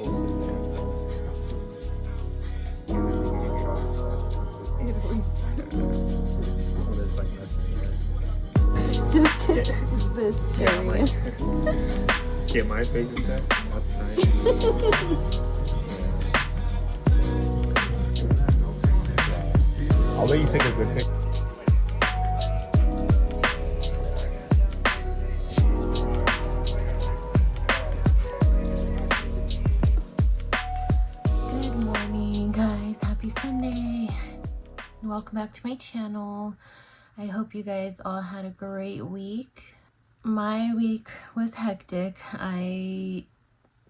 Just this area. Get my face set. That's nice. I'll let you take a good pic. Good morning, guys. Happy Sunday. Welcome back to my channel. I hope you guys all had a great week. My week was hectic. I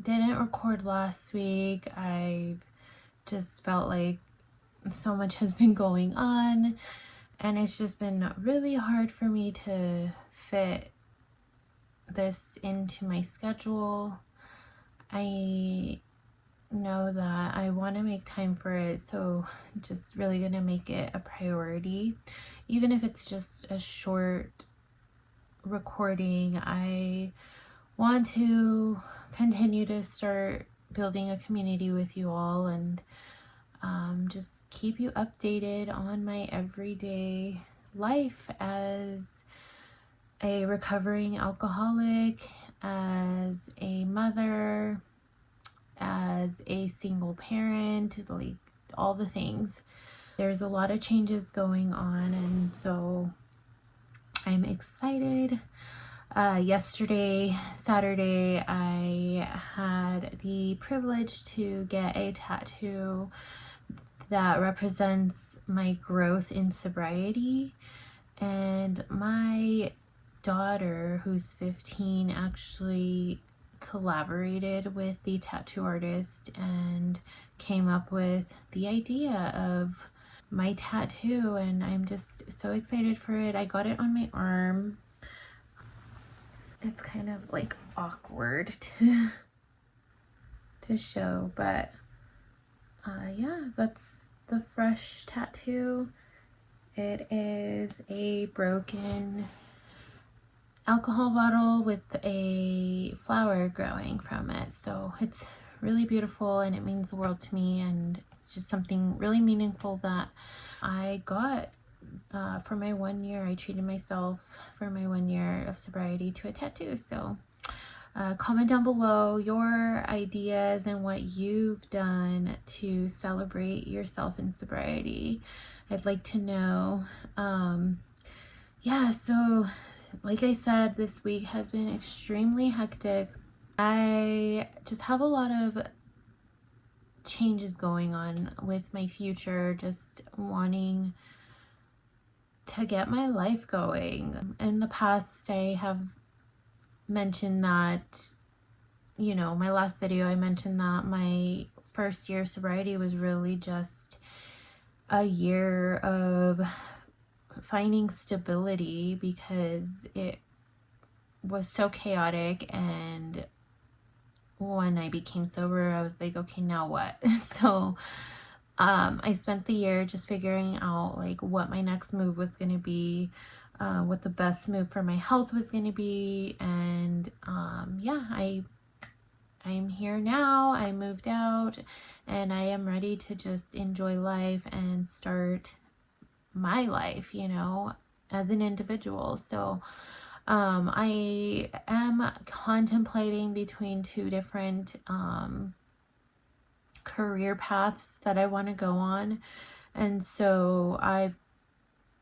didn't record last week. I just felt like so much has been going on, and it's just been really hard for me to fit this into my schedule. I know that I want to make time for it, so just really gonna make it a priority, even if it's just a short recording. I want to continue to start building a community with you all, and just keep you updated on my everyday life as a recovering alcoholic, as a mother, as a single parent, like all the things. There's a lot of changes going on, and so I'm excited. Yesterday, Saturday, I had the privilege to get a tattoo that represents my growth in sobriety, and my daughter, who's 15, actually collaborated with the tattoo artist and came up with the idea of my tattoo, and I'm just so excited for it. I got it on my arm. It's kind of like awkward to show, but yeah, that's the fresh tattoo. It is a broken alcohol bottle with a flower growing from it, so it's really beautiful and it means the world to me, and it's just something really meaningful that I got for my 1 year. I treated myself for my 1 year of sobriety to a tattoo. So comment down below your ideas and what you've done to celebrate yourself in sobriety. I'd like to know. Yeah, so like I said, this week has been extremely hectic. I just have a lot of changes going on with my future, just wanting to get my life going. In the past, I have mentioned that, you know, my last video, I mentioned that my first year of sobriety was really just a year of finding stability, because it was so chaotic, and when I became sober, I was like, okay, now what? So I spent the year just figuring out like what my next move was going to be, what the best move for my health was going to be, and yeah, I'm here now. I moved out, and I am ready to just enjoy life and start my life, you know, as an individual. So I am contemplating between two different career paths that I want to go on, and so I've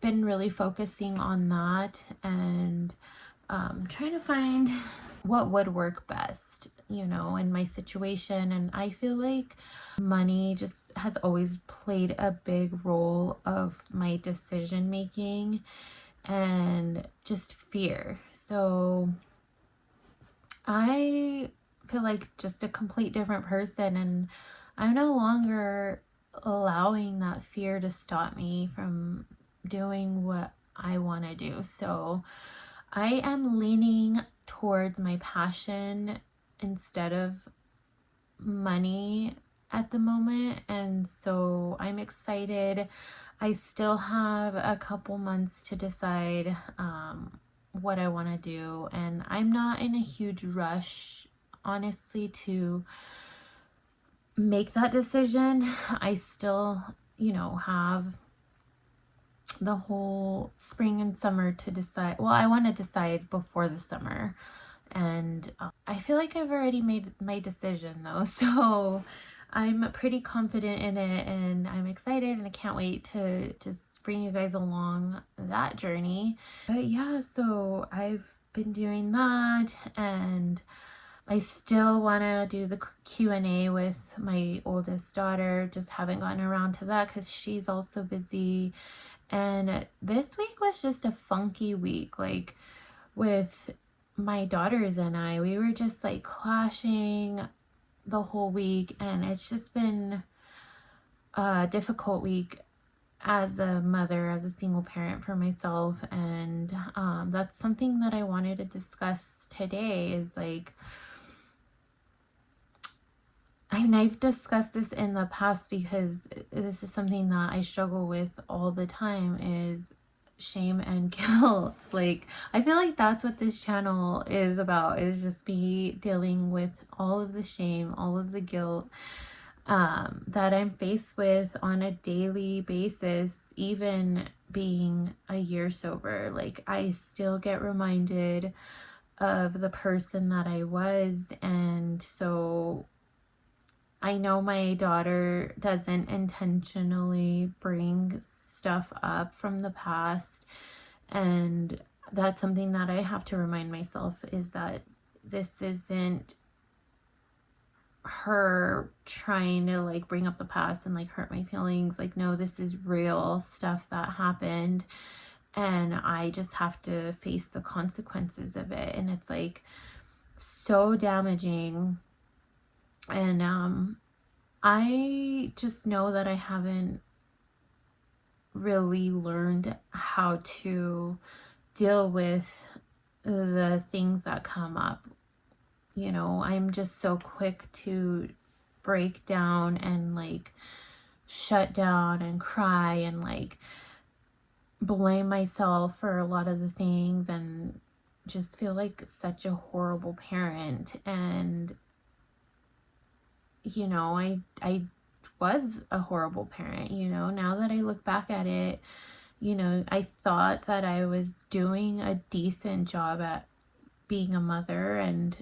been really focusing on that and trying to find what would work best, you know, in my situation. And I feel like money just has always played a big role of my decision making, and just fear. So I feel like just a complete different person, and I'm no longer allowing that fear to stop me from doing what I want to do. So I am leaning towards my passion instead of money at the moment, and so I'm excited. I still have a couple months to decide what I want to do, and I'm not in a huge rush, honestly, to make that decision. I still, have the whole spring and summer to decide. Well, I want to decide before the summer, and I feel like I've already made my decision though. So I'm pretty confident in it, and I'm excited, and I can't wait to just bring you guys along that journey. But yeah, so I've been doing that, and I still want to do the Q&A with my oldest daughter. Just haven't gotten around to that because she's also busy. And this week was just a funky week. Like, with my daughters and I, we were just like clashing the whole week. And it's just been a difficult week as a mother, as a single parent for myself. And that's something that I wanted to discuss today is like, I mean, I've discussed this in the past because this is something that I struggle with all the time is shame and guilt. Like, I feel like that's what this channel is about, is just me dealing with all of the shame, all of the guilt that I'm faced with on a daily basis, even being a year sober. Like, I still get reminded of the person that I was. And so I know my daughter doesn't intentionally bring stuff up from the past, and that's something that I have to remind myself is that this isn't her trying to like bring up the past and like hurt my feelings. Like, no, this is real stuff that happened, and I just have to face the consequences of it. And it's like so damaging. And I just know that I haven't really learned how to deal with the things that come up. I'm just so quick to break down and like shut down and cry and like blame myself for a lot of the things and just feel like such a horrible parent. And I was a horrible parent. Now that I look back at it, I thought that I was doing a decent job at being a mother. And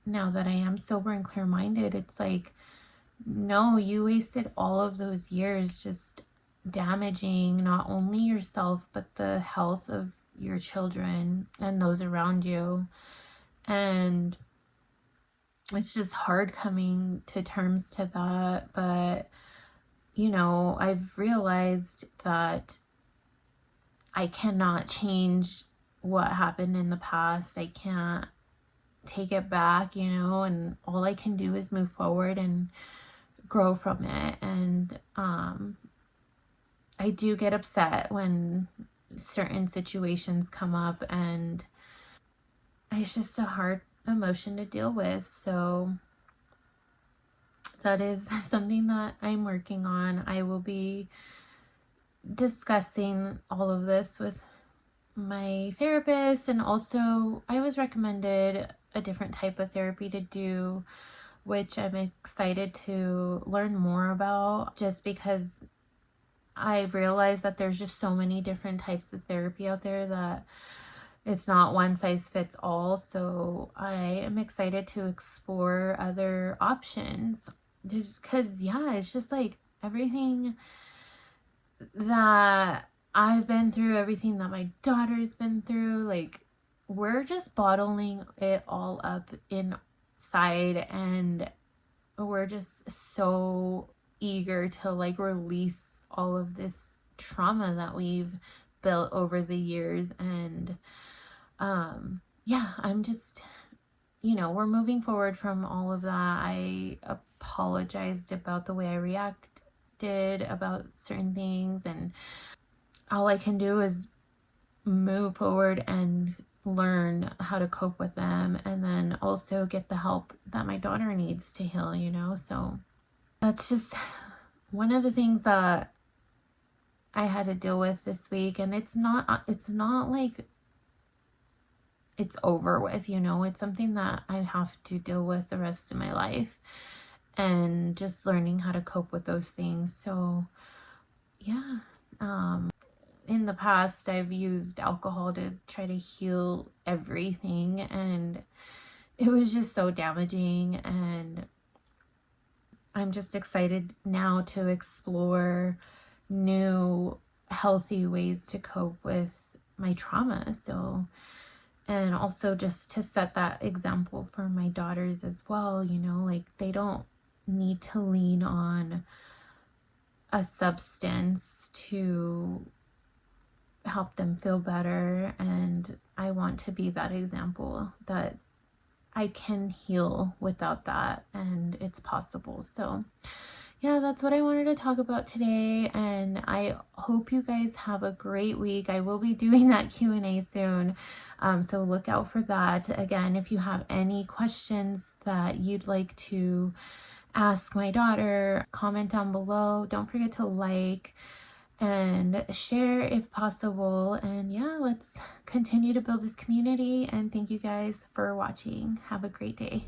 now that I am sober and clear-minded, it's like, no, you wasted all of those years just damaging not only yourself, but the health of your children and those around you. And it's just hard coming to terms to that. But I've realized that I cannot change what happened in the past. I can't take it back, and all I can do is move forward and grow from it. And I do get upset when certain situations come up, and it's just a hard emotion to deal with. So that is something that I'm working on. I will be discussing all of this with my therapist, and also I was recommended a different type of therapy to do, which I'm excited to learn more about, just because I realize that there's just so many different types of therapy out there that it's not one size fits all. So I am excited to explore other options, just because, yeah, it's just like everything that I've been through, everything that my daughter's been through, like, we're just bottling it all up inside, and we're just so eager to like release all of this trauma that we've built over the years. And yeah, I'm just, we're moving forward from all of that. I apologized about the way I reacted about certain things, and all I can do is move forward and learn how to cope with them, and then also get the help that my daughter needs to heal. So that's just one of the things that I had to deal with this week. And it's not like it's over with. It's something that I have to deal with the rest of my life. and just learning how to cope with those things. So yeah, in the past I've used alcohol to try to heal everything, and it was just so damaging. And I'm just excited now to explore new healthy ways to cope with my trauma. So, and also just to set that example for my daughters as well, you know, like they don't need to lean on a substance to help them feel better. And I want to be that example that I can heal without that, and it's possible. So yeah, that's what I wanted to talk about today, and I hope you guys have a great week. I will be doing that Q&A soon, so look out for that. Again, if you have any questions that you'd like to ask my daughter, comment down below. Don't forget to like and share if possible. And yeah, let's continue to build this community. And thank you guys for watching. Have a great day.